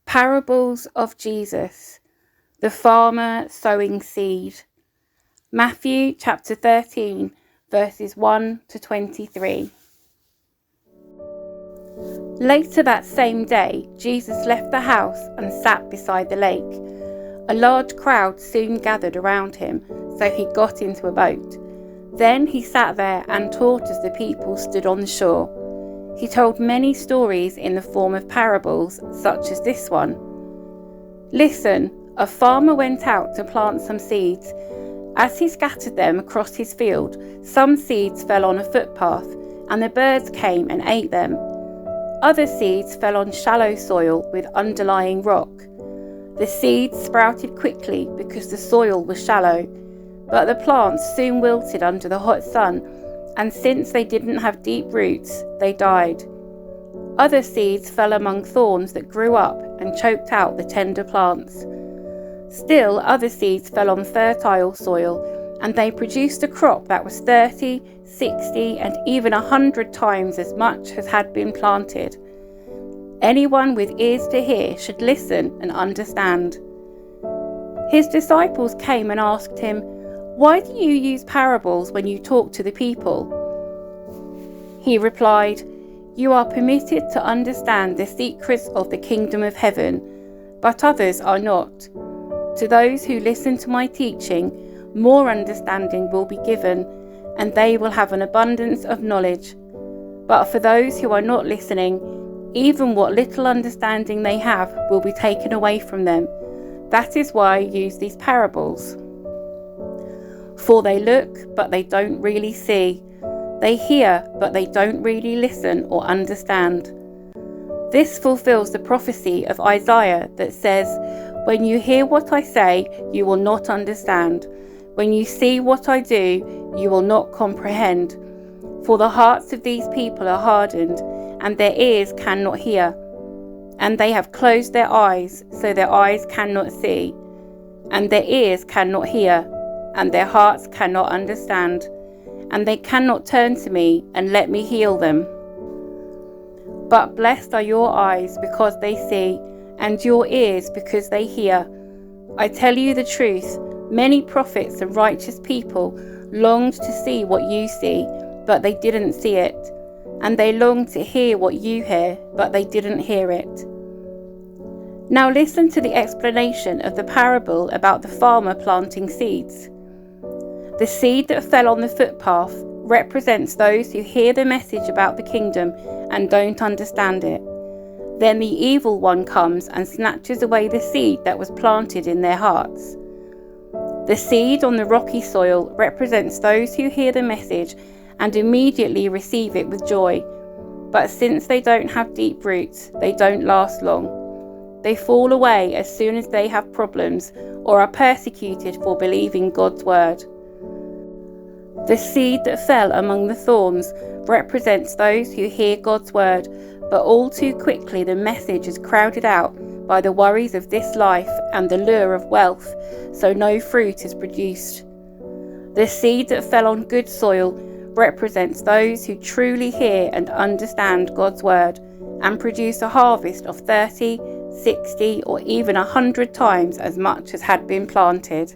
Parables of Jesus, the farmer sowing seed. Matthew chapter 13, verses 1 to 23. Later that same day, Jesus left the house and sat beside the lake. A large crowd soon gathered around him, so he got into a boat. Then he sat there and taught as the people stood on the shore. He told many stories in the form of parables, such as this one. Listen, a farmer went out to plant some seeds. As he scattered them across his field, some seeds fell on a footpath, and the birds came and ate them. Other seeds fell on shallow soil with underlying rock. The seeds sprouted quickly because the soil was shallow, but the plants soon wilted under the hot sun, and since they didn't have deep roots, they died. Other seeds fell among thorns that grew up and choked out the tender plants. Still, other seeds fell on fertile soil, and they produced a crop that was 30, 60, and even 100 times as much as had been planted. Anyone with ears to hear should listen and understand. His disciples came and asked him, "Why do you use parables when you talk to the people?" He replied, "You are permitted to understand the secrets of the kingdom of heaven, but others are not. To those who listen to my teaching, more understanding will be given, and they will have an abundance of knowledge. But for those who are not listening, even what little understanding they have will be taken away from them. That is why I use these parables. For they look, but they don't really see. They hear, but they don't really listen or understand." This fulfills the prophecy of Isaiah that says, "When you hear what I say, you will not understand. When you see what I do, you will not comprehend. For the hearts of these people are hardened, and their ears cannot hear. And they have closed their eyes, so their eyes cannot see. And their ears cannot hear, and their hearts cannot understand. And they cannot turn to me and let me heal them. But blessed are your eyes because they see, and your ears because they hear. I tell you the truth, many prophets and righteous people longed to see what you see, but they didn't see it. And they longed to hear what you hear, but they didn't hear it." Now listen to the explanation of the parable about the farmer planting seeds. The seed that fell on the footpath represents those who hear the message about the kingdom and don't understand it. Then the evil one comes and snatches away the seed that was planted in their hearts. The seed on the rocky soil represents those who hear the message and immediately receive it with joy. But since they don't have deep roots, they don't last long. They fall away as soon as they have problems or are persecuted for believing God's word. The seed that fell among the thorns represents those who hear God's word, but all too quickly the message is crowded out by the worries of this life and the lure of wealth, so no fruit is produced. The seed that fell on good soil represents those who truly hear and understand God's word and produce a harvest of 30, 60, or even 100 times as much as had been planted.